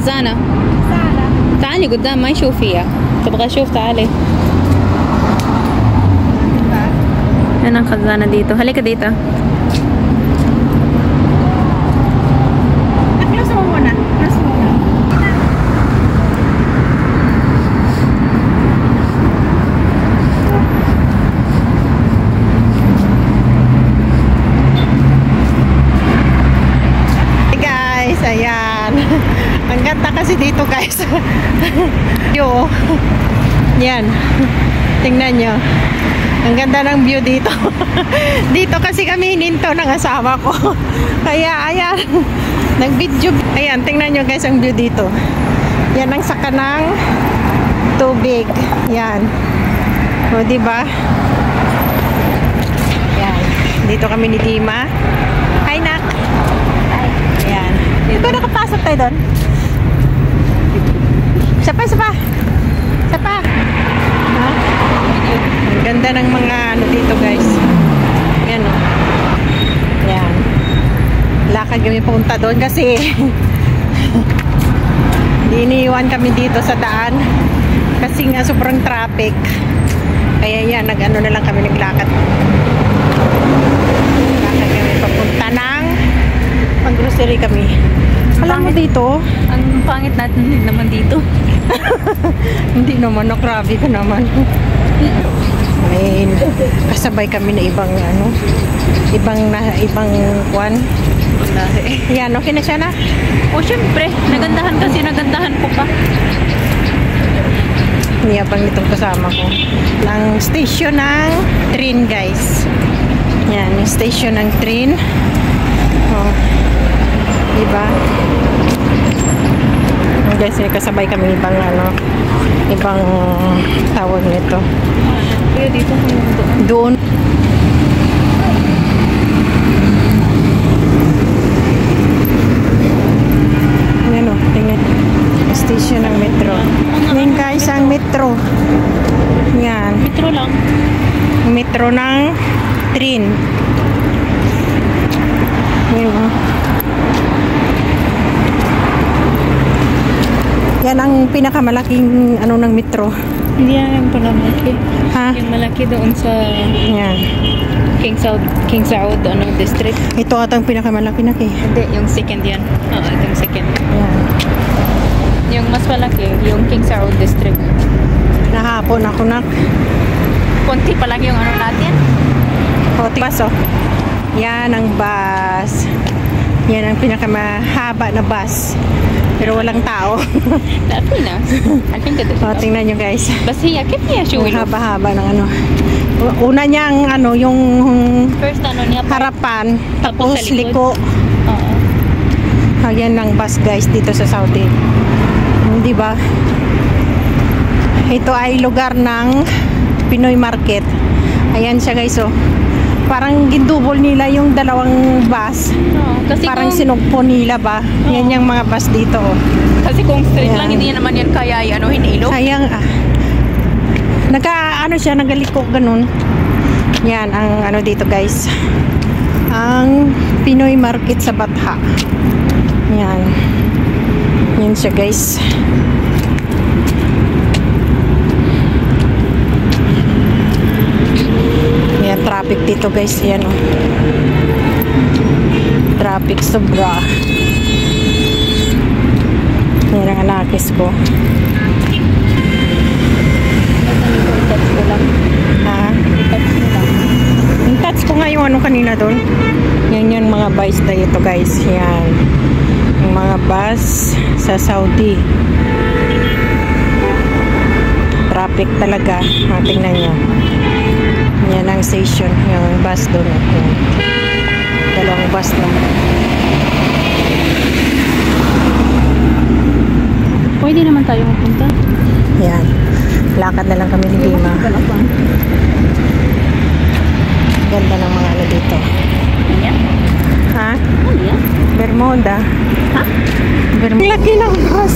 خزانة تعالي قدام ما يشوفيها تبغى اشوف تعالي هنا الخزانة ديتو halika dito ayan. Ang ganda kasi dito guys. Yo. Yan. Tingnan nyo. Ang ganda ng view dito. Dito kasi kami hininto ng asawa ko. Kaya ayan. Nag-video. Ayan, tingnan nyo guys ang view dito. Yan ang saka ng tubig. Yan. O diba? Yan. Dito kami ni Dima. Hi nak. Ayan. Ito nakapasok tayo doon. Isa pa. Ha? Ang ganda ng mga ano dito guys. Ayan o. Ayan. Lakad kami punta doon kasi iniiwan kami dito sa daan kasi nga sobrang traffic. Kaya yan, nag-ano na lang kami naglakad. Lakad kami papunta ng mag-grocery kami. Alam mo dito, ang pangit natin naman dito. hindi naman, grabe ka naman. May kasabay kami na ibang ano, ibang kwan. Yan, okay na siya na? O syempre, nagandahan ko pa. Niyabang itong kasama ko. Ang station ng train guys. Yan, yung station ng train. Oh. Diba? Guys, kasabay kami ibang tawag nito. Kaya dito doon. Ano, tingnan. Station ng metro. Yan guys, ang metro. Yan. Metro lang. Metro ng train. Yan. Yan ang pinakamalaking ano ng metro. Hindi yan pala malaki. Ha? Yung malaki doon sa Yan. King Saud district. Ito atang pinakamalaki na kay. Hindi, yung second yan. Oo, ito yung second. Yan. Yung mas malaki, yung King Saud district. Nahapon ako nak. Konti pa lang yung ano natin. Bus oh. Yan ang bus. Yan ang pinakamahaba na bus. Pero walang tao. Tapi na. Tingnan nyo guys. Bas hiya, kaya niya siya yung haba-haba ng ano. Una niyang ano, yung first ano niya harapan, tapos sa liko. Oo. Yan ng bus guys dito sa Saudi. Di ba? Ito ay lugar ng Pinoy Market. Ayan siya guys oh. Parang gindubol nila yung dalawang bus. Kasi parang sinugpo nila ba? Yan yung mga bus dito oh. Kasi kung straight lang hindi naman yan kaya hinilo. Sayang siya, nagaliko ganun. Yan ang ano dito guys. Ang Pinoy Market sa Batha. Yan. Yan siya guys. Yan, traffic dito guys. Yan oh. Traffic sobra. Yan ang anakis ko. Ha? Touch ko nga yung ano kanina doon. Yan yung mga bus na ito guys. Yan. Yung mga bus sa Saudi. Traffic talaga. Tingnan nyo. Yan ang station. Yung bus doon. Dalawang bus na. Pwede naman tayo mapunta. Yan. Lakad na lang kami ni Dima. Ganda ng mga ano dito. Yan. Ha? Yan. Bermuda. Ha? Bermuda. Laki ng bus.